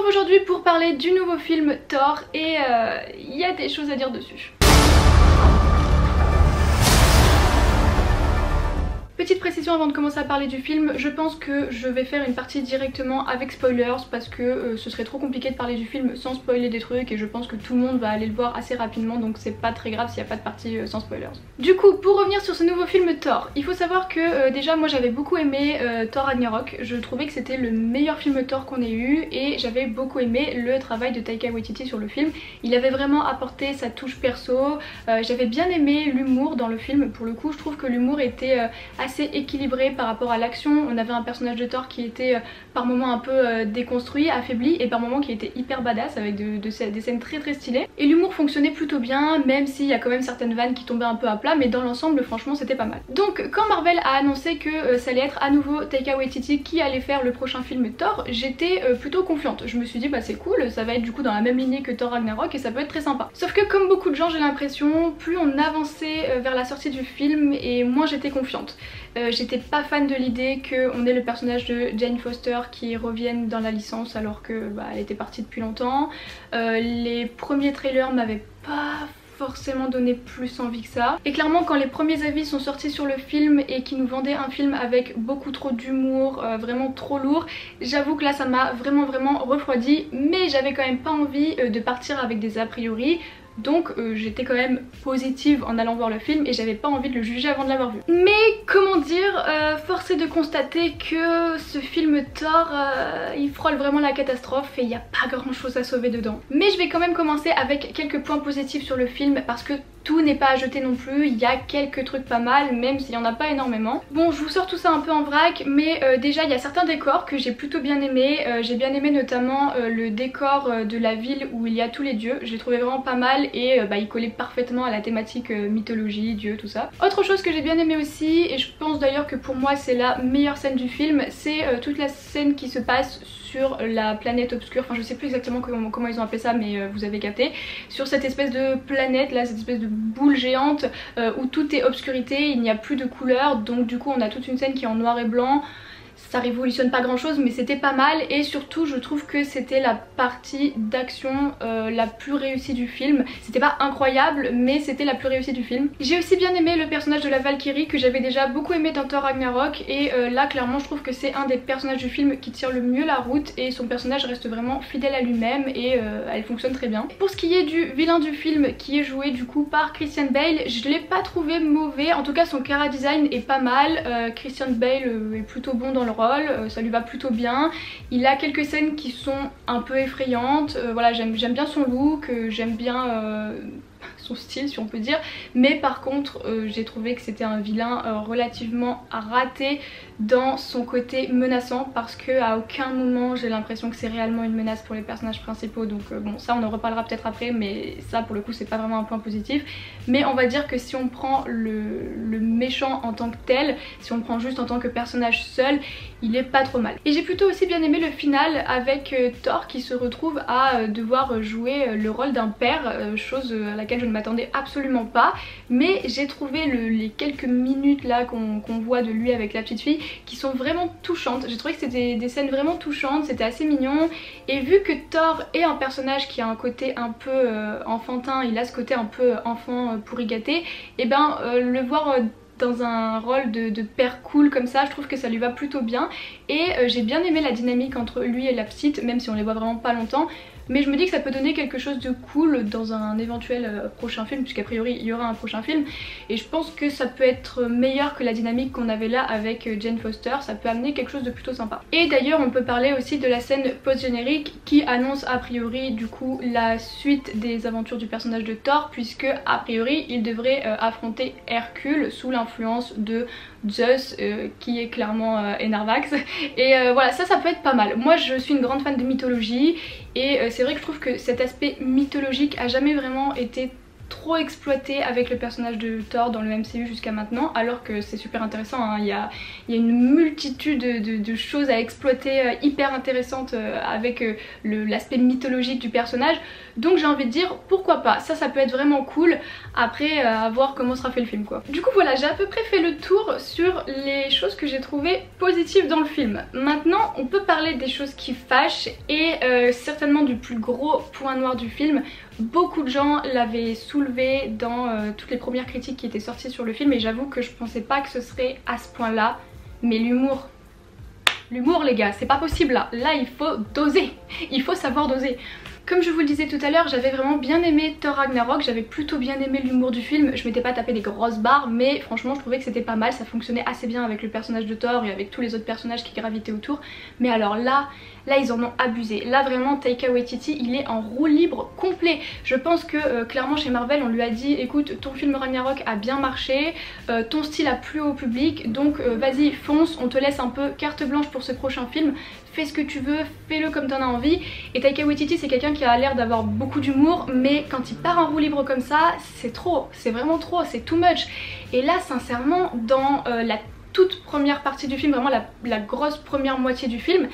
retrouve aujourd'hui pour parler du nouveau film Thor et il y a des choses à dire dessus. Petite précision avant de commencer à parler du film, je pense que je vais faire une partie directement avec spoilers parce que ce serait trop compliqué de parler du film sans spoiler des trucs et je pense que tout le monde va aller le voir assez rapidement, donc c'est pas très grave s'il n'y a pas de partie sans spoilers. Du coup, pour revenir sur ce nouveau film Thor, il faut savoir que déjà moi j'avais beaucoup aimé Thor Ragnarok, je trouvais que c'était le meilleur film Thor qu'on ait eu et j'avais beaucoup aimé le travail de Taika Waititi sur le film. Il avait vraiment apporté sa touche perso, j'avais bien aimé l'humour dans le film. Pour le coup je trouve que l'humour était assez équilibré par rapport à l'action. On avait un personnage de Thor qui était par moments un peu déconstruit, affaibli, et par moments qui était hyper badass avec des scènes très stylées. Et l'humour fonctionnait plutôt bien, même s'il y a quand même certaines vannes qui tombaient un peu à plat, mais dans l'ensemble franchement c'était pas mal. Donc quand Marvel a annoncé que ça allait être à nouveau Taika Waititi qui allait faire le prochain film Thor, j'étais plutôt confiante. Je me suis dit bah c'est cool, ça va être du coup dans la même lignée que Thor Ragnarok et ça peut être très sympa. Sauf que comme beaucoup de gens j'ai l'impression, plus on avançait vers la sortie du film et moins j'étais confiante. J'étais pas fan de l'idée qu'on ait le personnage de Jane Foster qui revienne dans la licence alors que elle était partie depuis longtemps. Les premiers trailers m'avaient pas forcément donné plus envie que ça. Et clairement quand les premiers avis sont sortis sur le film et qui nous vendaient un film avec beaucoup trop d'humour, vraiment trop lourd, j'avoue que là ça m'a vraiment refroidi, mais j'avais quand même pas envie de partir avec des a priori. Donc j'étais quand même positive en allant voir le film et j'avais pas envie de le juger avant de l'avoir vu. Mais comment dire, force est de constater que ce film Thor, il frôle vraiment la catastrophe et il n'y a pas grand chose à sauver dedans. Mais je vais quand même commencer avec quelques points positifs sur le film parce que tout n'est pas à jeter non plus, il y a quelques trucs pas mal, même s'il n'y en a pas énormément. Bon, je vous sors tout ça un peu en vrac, mais déjà il y a certains décors que j'ai plutôt bien aimé. J'ai bien aimé notamment le décor de la ville où il y a tous les dieux, j'ai trouvé vraiment pas mal et il collait parfaitement à la thématique mythologie, dieux, tout ça. Autre chose que j'ai bien aimé aussi, et je pense d'ailleurs que pour moi c'est la meilleure scène du film, c'est toute la scène qui se passe sur la planète obscure, enfin je sais plus exactement comment ils ont appelé ça mais vous avez capté, sur cette espèce de planète là, cette espèce de boule géante où tout est obscurité, il n'y a plus de couleurs, donc du coup on a toute une scène qui est en noir et blanc. Ça révolutionne pas grand chose mais c'était pas mal et surtout je trouve que c'était la partie d'action la plus réussie du film. C'était pas incroyable mais c'était la plus réussie du film. J'ai aussi bien aimé le personnage de la Valkyrie que j'avais déjà beaucoup aimé dans Thor Ragnarok et là clairement je trouve que c'est un des personnages du film qui tire le mieux la route et son personnage reste vraiment fidèle à lui-même et elle fonctionne très bien. Pour ce qui est du vilain du film qui est joué du coup par Christian Bale, je l'ai pas trouvé mauvais, en tout cas son chara design est pas mal. Christian Bale est plutôt bon dans le rôle, ça lui va plutôt bien. Il a quelques scènes qui sont un peu effrayantes, voilà, j'aime bien son look, j'aime bien son style si on peut dire, mais par contre j'ai trouvé que c'était un vilain relativement raté dans son côté menaçant parce que à aucun moment j'ai l'impression que c'est réellement une menace pour les personnages principaux, donc bon ça on en reparlera peut-être après mais ça pour le coup c'est pas vraiment un point positif. Mais on va dire que si on prend le méchant en tant que tel, si on le prend juste en tant que personnage seul, il est pas trop mal. Et j'ai plutôt aussi bien aimé le final avec Thor qui se retrouve à devoir jouer le rôle d'un père, chose à laquelle je ne m'attendais absolument pas, mais j'ai trouvé les quelques minutes là qu'on voit de lui avec la petite fille qui sont vraiment touchantes. J'ai trouvé que c'était des scènes vraiment touchantes, c'était assez mignon et vu que Thor est un personnage qui a un côté un peu enfantin, il a ce côté un peu enfant pourri gâté, et ben le voir dans un rôle de père cool comme ça, je trouve que ça lui va plutôt bien et j'ai bien aimé la dynamique entre lui et la petite, même si on les voit vraiment pas longtemps. Mais je me dis que ça peut donner quelque chose de cool dans un éventuel prochain film, puisqu'a priori il y aura un prochain film. Et je pense que ça peut être meilleur que la dynamique qu'on avait là avec Jane Foster, ça peut amener quelque chose de plutôt sympa. Et d'ailleurs on peut parler aussi de la scène post-générique qui annonce a priori du coup la suite des aventures du personnage de Thor, puisque a priori il devrait affronter Hercule sous l'influence de Zeus qui est clairement Enarvax et voilà, ça peut être pas mal. Moi je suis une grande fan de mythologie et c'est vrai que je trouve que cet aspect mythologique a jamais vraiment été trop exploité avec le personnage de Thor dans le MCU jusqu'à maintenant, alors que c'est super intéressant, hein. Il y a une multitude de choses à exploiter hyper intéressantes avec l'aspect mythologique du personnage, donc j'ai envie de dire pourquoi pas, ça peut être vraiment cool, après à voir comment sera fait le film quoi. Du coup voilà, j'ai à peu près fait le tour sur les choses que j'ai trouvées positives dans le film. Maintenant on peut parler des choses qui fâchent et certainement du plus gros point noir du film. Beaucoup de gens l'avaient soulevé dans toutes les premières critiques qui étaient sorties sur le film et j'avoue que je pensais pas que ce serait à ce point là, mais l'humour les gars, c'est pas possible là il faut doser, il faut savoir doser. Comme je vous le disais tout à l'heure, j'avais vraiment bien aimé Thor Ragnarok, j'avais plutôt bien aimé l'humour du film, je m'étais pas tapé des grosses barres mais franchement je trouvais que c'était pas mal, ça fonctionnait assez bien avec le personnage de Thor et avec tous les autres personnages qui gravitaient autour, mais alors là ils en ont abusé. Là vraiment Taika Waititi il est en roue libre complet. Je pense que clairement chez Marvel on lui a dit écoute ton film Ragnarok a bien marché, ton style a plu au public donc vas-y fonce, on te laisse un peu carte blanche pour ce prochain film, fais ce que tu veux, fais-le comme t'en as envie. Et Taika Waititi c'est quelqu'un qui a l'air d'avoir beaucoup d'humour mais quand il part en roue libre comme ça c'est trop, c'est vraiment trop, c'est too much. Et là sincèrement dans la toute première partie du film, vraiment la grosse première moitié du film,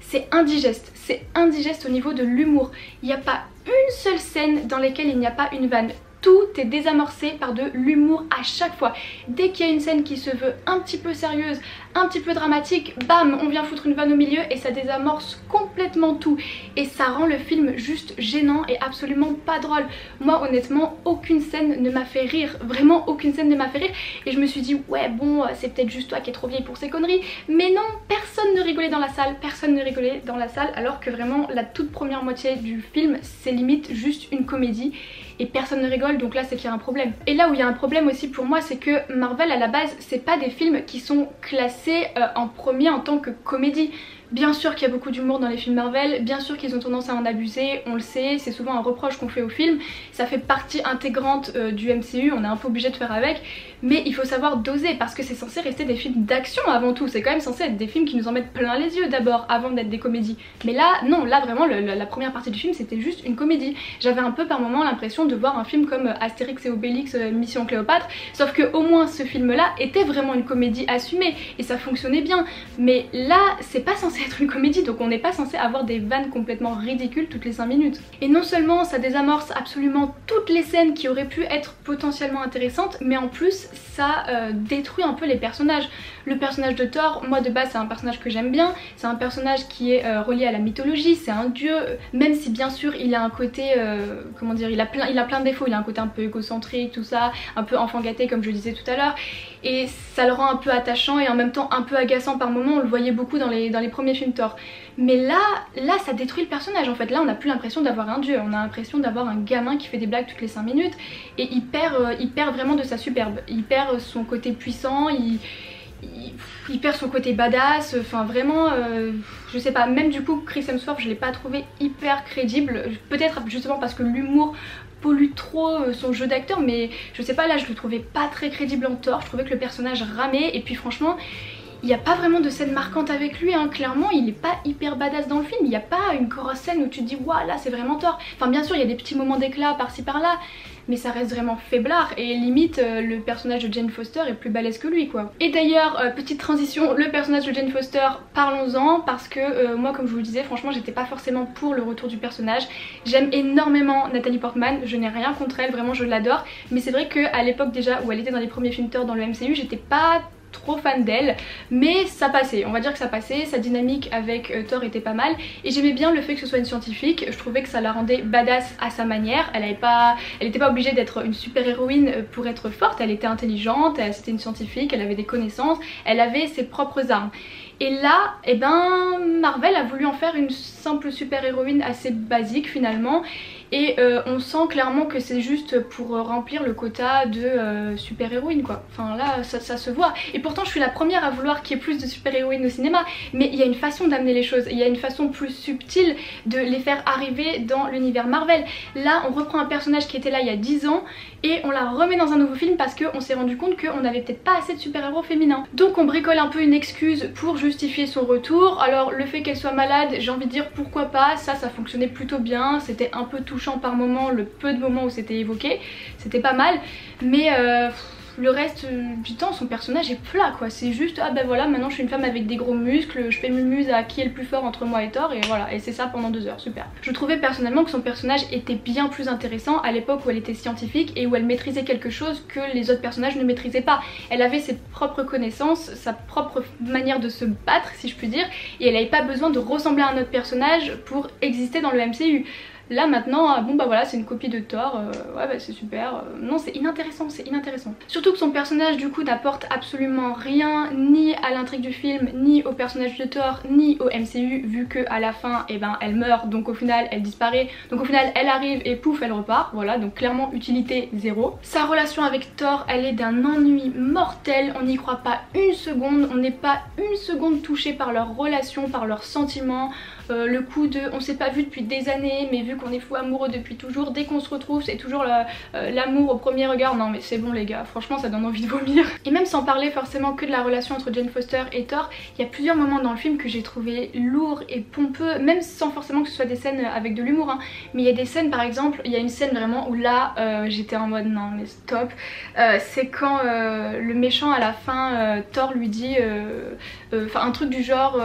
c'est indigeste au niveau de l'humour. Il n'y a pas une seule scène dans laquelle il n'y a pas une vanne. Tout est désamorcé par de l'humour à chaque fois. Dès qu'il y a une scène qui se veut un petit peu sérieuse, un petit peu dramatique, bam, on vient foutre une vanne au milieu et ça désamorce complètement tout. Et ça rend le film juste gênant et absolument pas drôle. Moi honnêtement, aucune scène ne m'a fait rire, vraiment aucune scène ne m'a fait rire. Et je me suis dit ouais bon, c'est peut-être juste toi qui es trop vieille pour ces conneries. Mais non, personne ne rigolait dans la salle, alors que vraiment la toute première moitié du film c'est limite juste une comédie. Et personne ne rigole, donc là c'est qu'il y a un problème. Et là où il y a un problème aussi pour moi, c'est que Marvel à la base c'est pas des films qui sont classés en premier en tant que comédie. Bien sûr qu'il y a beaucoup d'humour dans les films Marvel, bien sûr qu'ils ont tendance à en abuser, on le sait, c'est souvent un reproche qu'on fait au film, ça fait partie intégrante du MCU, on est un peu obligé de faire avec, mais il faut savoir doser parce que c'est censé rester des films d'action avant tout, c'est quand même censé être des films qui nous en mettent plein les yeux d'abord avant d'être des comédies. Mais là, non, là vraiment la première partie du film c'était juste une comédie. J'avais un peu par moment l'impression de voir un film comme Astérix et Obélix Mission Cléopâtre, sauf que au moins ce film là était vraiment une comédie assumée et ça fonctionnait bien, mais là c'est pas censé être une comédie donc on n'est pas censé avoir des vannes complètement ridicules toutes les 5 minutes. Et non seulement ça désamorce absolument toutes les scènes qui auraient pu être potentiellement intéressantes, mais en plus ça détruit un peu les personnages. Le personnage de Thor, moi de base c'est un personnage que j'aime bien, c'est un personnage qui est relié à la mythologie, c'est un dieu, même si bien sûr il a un côté, comment dire, il a plein de défauts, il a un côté un peu égocentrique, tout ça, un peu enfant gâté comme je le disais tout à l'heure, et ça le rend un peu attachant et en même temps un peu agaçant par moments, on le voyait beaucoup dans les premiers films Thor. Mais là ça détruit le personnage en fait, là on n'a plus l'impression d'avoir un dieu, on a l'impression d'avoir un gamin qui fait des blagues toutes les 5 minutes et il perd vraiment de sa superbe, il perd son côté puissant, il perd son côté badass, enfin vraiment je sais pas, même du coup Chris Hemsworth je l'ai pas trouvé hyper crédible, peut-être justement parce que l'humour pollue trop son jeu d'acteur, mais je sais pas, là je le trouvais pas très crédible en Thor, je trouvais que le personnage ramait et puis franchement il n'y a pas vraiment de scène marquante avec lui, hein. Clairement il est pas hyper badass dans le film, il n'y a pas une grosse scène où tu te dis waouh là c'est vraiment Thor, enfin bien sûr il y a des petits moments d'éclat par-ci par-là, mais ça reste vraiment faiblard et limite le personnage de Jane Foster est plus balèze que lui quoi. Et d'ailleurs petite transition, le personnage de Jane Foster, parlons-en parce que moi comme je vous le disais franchement j'étais pas forcément pour le retour du personnage. J'aime énormément Natalie Portman, je n'ai rien contre elle, vraiment je l'adore, mais c'est vrai qu'à l'époque déjà où elle était dans les premiers films Thor dans le MCU j'étais pas trop fan d'elle, mais ça passait, on va dire que ça passait, sa dynamique avec Thor était pas mal et j'aimais bien le fait que ce soit une scientifique, je trouvais que ça la rendait badass à sa manière, elle était pas obligée d'être une super héroïne pour être forte, elle était intelligente, c'était une scientifique, elle avait des connaissances, elle avait ses propres armes. Et là, eh ben, Marvel a voulu en faire une simple super héroïne assez basique finalement. Et on sent clairement que c'est juste pour remplir le quota de super héroïne quoi. Enfin là ça se voit. Et pourtant je suis la première à vouloir qu'il y ait plus de super héroïnes au cinéma. Mais il y a une façon d'amener les choses. Il y a une façon plus subtile de les faire arriver dans l'univers Marvel. Là on reprend un personnage qui était là il y a 10 ans et on la remet dans un nouveau film parce qu'on s'est rendu compte qu'on n'avait peut-être pas assez de super héros féminins. Donc on bricole un peu une excuse pour justifier son retour. Alors le fait qu'elle soit malade, j'ai envie de dire pourquoi pas, ça fonctionnait plutôt bien, c'était un peu touchant par moment, le peu de moments où c'était évoqué, c'était pas mal, mais le reste du temps son personnage est plat quoi, c'est juste ah ben voilà maintenant je suis une femme avec des gros muscles, je fais mumuse à qui est le plus fort entre moi et Thor et voilà, et c'est ça pendant 2 heures, super. Je trouvais personnellement que son personnage était bien plus intéressant à l'époque où elle était scientifique et où elle maîtrisait quelque chose que les autres personnages ne maîtrisaient pas. Elle avait ses propres connaissances, sa propre manière de se battre si je puis dire, et elle n'avait pas besoin de ressembler à un autre personnage pour exister dans le MCU. Là maintenant, bon bah voilà, c'est une copie de Thor, ouais bah c'est super, non c'est inintéressant, c'est inintéressant. Surtout que son personnage du coup n'apporte absolument rien, ni à l'intrigue du film, ni au personnage de Thor, ni au MCU, vu que à la fin, eh ben elle meurt, donc au final elle disparaît, donc au final elle arrive et pouf elle repart, voilà, donc clairement utilité zéro. Sa relation avec Thor, elle est d'un ennui mortel, on n'y croit pas une seconde, on n'est pas une seconde touché par leur relation, par leurs sentiments. Le coup de on s'est pas vu depuis des années mais vu qu'on est fou amoureux depuis toujours, dès qu'on se retrouve c'est toujours l'amour au premier regard, non mais c'est bon les gars, franchement ça donne envie de vomir. Et même sans parler forcément que de la relation entre Jane Foster et Thor, il y a plusieurs moments dans le film que j'ai trouvé lourds et pompeux, même sans forcément que ce soit des scènes avec de l'humour hein. Mais il y a des scènes par exemple, il y a une scène vraiment où là j'étais en mode non mais stop, c'est quand le méchant à la fin, Thor lui dit enfin un truc du genre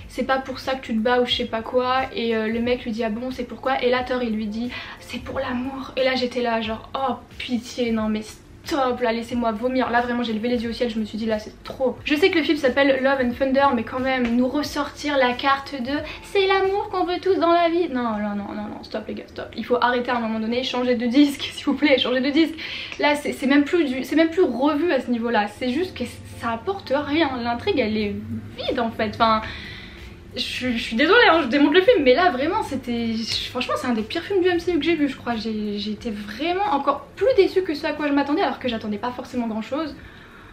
c'est pas pour ça que tu te bats ou je sais pas quoi, et le mec lui dit ah bon c'est pourquoi, et là Thor il lui dit c'est pour l'amour, et là j'étais là genre oh pitié non mais stop là, laissez-moi vomir, là vraiment j'ai levé les yeux au ciel, je me suis dit là c'est trop. Je sais que le film s'appelle Love and Thunder mais quand même nous ressortir la carte de c'est l'amour qu'on veut tous dans la vie, non non non non non stop les gars stop, il faut arrêter à un moment donné, changer de disque s'il vous plaît, changer de disque. Là c'est même plus revu à ce niveau là, c'est juste que ça apporte rien, l'intrigue elle est vide en fait, enfin je suis désolée hein, je démonte le film mais là vraiment c'était, franchement c'est un des pires films du MCU que j'ai vu je crois, j'ai été vraiment encore plus déçue que ce à quoi je m'attendais alors que j'attendais pas forcément grand chose.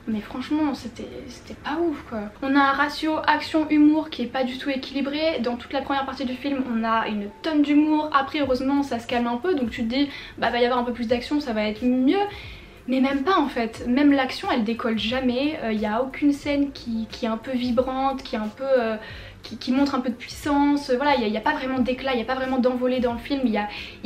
Mais franchement c'était pas ouf quoi. On a un ratio action-humour qui est pas du tout équilibré. Dans toute la première partie du film on a une tonne d'humour, après heureusement ça se calme un peu donc tu te dis bah va y avoir un peu plus d'action, ça va être mieux. Mais même pas en fait, même l'action elle décolle jamais, y a aucune scène qui est un peu vibrante, qui est un peu... qui montre un peu de puissance, voilà, il n'y a pas vraiment d'éclat, il n'y a pas vraiment d'envolée dans le film,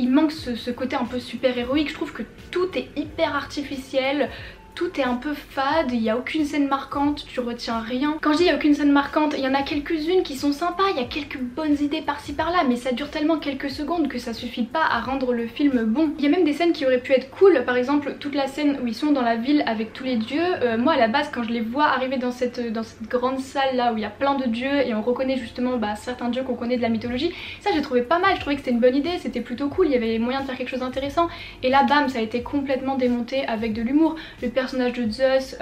il manque ce côté un peu super héroïque, je trouve que tout est hyper artificiel, tout est un peu fade, il n'y a aucune scène marquante, tu retiens rien. Quand je dis il n'y a aucune scène marquante, il y en a quelques-unes qui sont sympas, il y a quelques bonnes idées par-ci par-là, mais ça dure tellement quelques secondes que ça suffit pas à rendre le film bon. Il y a même des scènes qui auraient pu être cool, par exemple toute la scène où ils sont dans la ville avec tous les dieux, moi à la base quand je les vois arriver dans cette grande salle là où il y a plein de dieux et on reconnaît justement certains dieux qu'on connaît de la mythologie, ça j'ai trouvé pas mal, je trouvais que c'était une bonne idée, c'était plutôt cool, il y avait moyen de faire quelque chose d'intéressant, et là bam ça a été complètement démonté avec de l'humour. Le personnage de Zeus,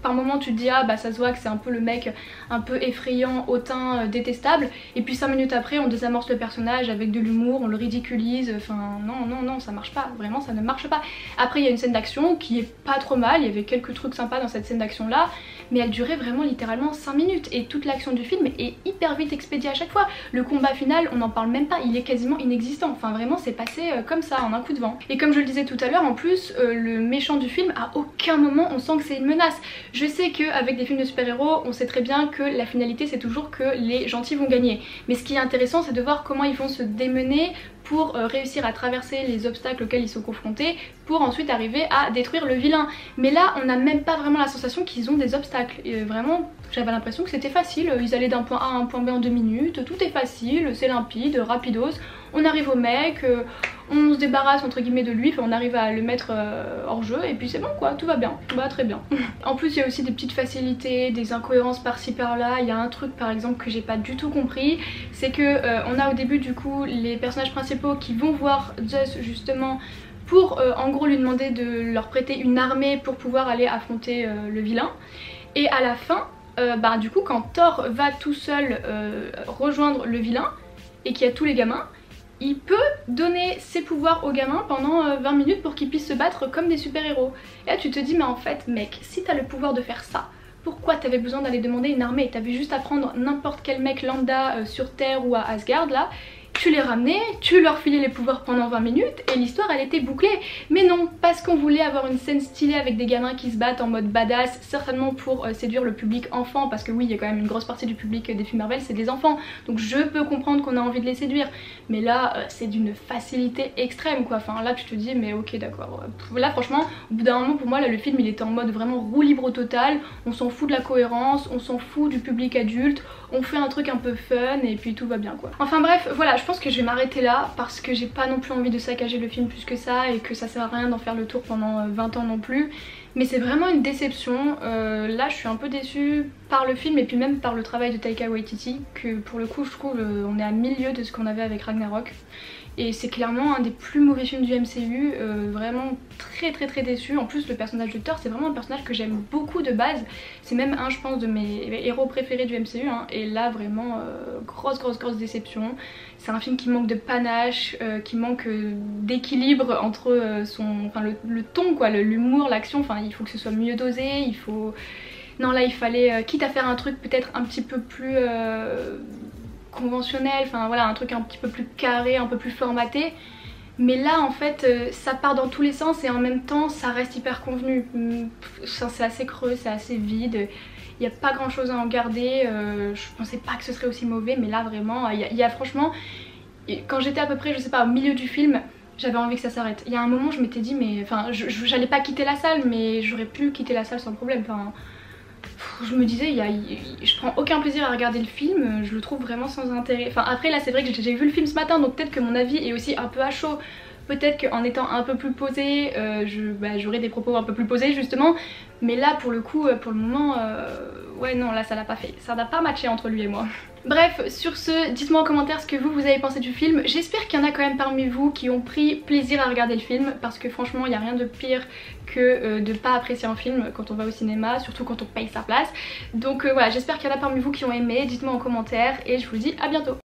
par moment tu te dis ah bah ça se voit que c'est un peu le mec un peu effrayant, hautain, détestable, et puis 5 minutes après on désamorce le personnage avec de l'humour, on le ridiculise, enfin non non non ça marche pas, vraiment ça ne marche pas. Après il y a une scène d'action qui est pas trop mal, il y avait quelques trucs sympas dans cette scène d'action là, mais elle durait vraiment littéralement 5 minutes et toute l'action du film est hyper vite expédiée à chaque fois. Le combat final on n'en parle même pas, il est quasiment inexistant, enfin vraiment c'est passé comme ça en un coup de vent. Et comme je le disais tout à l'heure en plus le méchant du film à aucun moment on sent que c'est une menace. Je sais qu'avec des films de super-héros on sait très bien que la finalité c'est toujours que les gentils vont gagner, mais ce qui est intéressant c'est de voir comment ils vont se démener pour réussir à traverser les obstacles auxquels ils sont confrontés pour ensuite arriver à détruire le vilain. Mais là on n'a même pas vraiment la sensation qu'ils ont des obstacles, et vraiment j'avais l'impression que c'était facile, ils allaient d'un point A à un point B en 2 minutes, tout est facile, c'est limpide, rapidos, on arrive au mec, on se débarrasse entre guillemets de lui, enfin on arrive à le mettre hors jeu et puis c'est bon quoi, tout va bien, tout va très bien. En plus il y a aussi des petites facilités, des incohérences par-ci par-là. Il y a un truc par exemple que j'ai pas du tout compris, c'est que on a au début du coup les personnages principaux qui vont voir Zeus justement pour en gros lui demander de leur prêter une armée pour pouvoir aller affronter le vilain, et à la fin bah du coup quand Thor va tout seul rejoindre le vilain et qu'il y a tous les gamins, il peut donner ses pouvoirs aux gamins pendant 20 minutes pour qu'ils puissent se battre comme des super-héros. Et là tu te dis mais en fait mec, si t'as le pouvoir de faire ça, pourquoi t'avais besoin d'aller demander une armée? T'avais juste à prendre n'importe quel mec lambda sur Terre ou à Asgard là, tu les ramenais, tu leur filais les pouvoirs pendant 20 minutes et l'histoire elle était bouclée. Mais non, parce qu'on voulait avoir une scène stylée avec des gamins qui se battent en mode badass, certainement pour séduire le public enfant, parce que oui, il y a quand même une grosse partie du public des films Marvel, c'est des enfants, donc je peux comprendre qu'on a envie de les séduire. Mais là, c'est d'une facilité extrême quoi, enfin là tu te dis mais ok d'accord. Là franchement, au bout d'un moment pour moi, là le film il était en mode vraiment roue libre total, on s'en fout de la cohérence, on s'en fout du public adulte, on fait un truc un peu fun et puis tout va bien quoi. Enfin bref, voilà, je pense que je vais m'arrêter là parce que j'ai pas non plus envie de saccager le film plus que ça et que ça sert à rien d'en faire le tour pendant 20 ans non plus. Mais c'est vraiment une déception, là je suis un peu déçue par le film et puis même par le travail de Taika Waititi, que pour le coup je trouve on est à milieu de ce qu'on avait avec Ragnarok. Et c'est clairement un des plus mauvais films du MCU, vraiment très déçu. En plus le personnage de Thor c'est vraiment un personnage que j'aime beaucoup de base, c'est même un je pense de mes héros préférés du MCU hein. Et là vraiment grosse déception. C'est un film qui manque de panache, qui manque d'équilibre entre le ton quoi, l'humour, l'action, enfin il faut que ce soit mieux dosé, il faut... Non là il fallait, quitte à faire un truc peut-être un petit peu plus... conventionnel, enfin voilà un truc un petit peu plus carré, un peu plus formaté, mais là en fait ça part dans tous les sens et en même temps ça reste hyper convenu. C'est assez creux, c'est assez vide, il n'y a pas grand chose à en garder, je pensais pas que ce serait aussi mauvais mais là vraiment il y a franchement, quand j'étais à peu près je sais pas au milieu du film, j'avais envie que ça s'arrête. Il y a un moment je m'étais dit mais enfin j'allais pas quitter la salle mais j'aurais pu quitter la salle sans problème, enfin je me disais, je prends aucun plaisir à regarder le film, je le trouve vraiment sans intérêt. Enfin après là c'est vrai que j'ai vu le film ce matin donc peut-être que mon avis est aussi un peu à chaud. Peut-être qu'en étant un peu plus posée, j'aurai des propos un peu plus posés justement. Mais là pour le coup, pour le moment, ouais non là ça l'a pas fait. Ça n'a pas matché entre lui et moi. Bref, sur ce, dites-moi en commentaire ce que vous avez pensé du film. J'espère qu'il y en a quand même parmi vous qui ont pris plaisir à regarder le film, parce que franchement il n'y a rien de pire que de pas apprécier un film quand on va au cinéma, surtout quand on paye sa place. Donc voilà, j'espère qu'il y en a parmi vous qui ont aimé, dites-moi en commentaire et je vous dis à bientôt.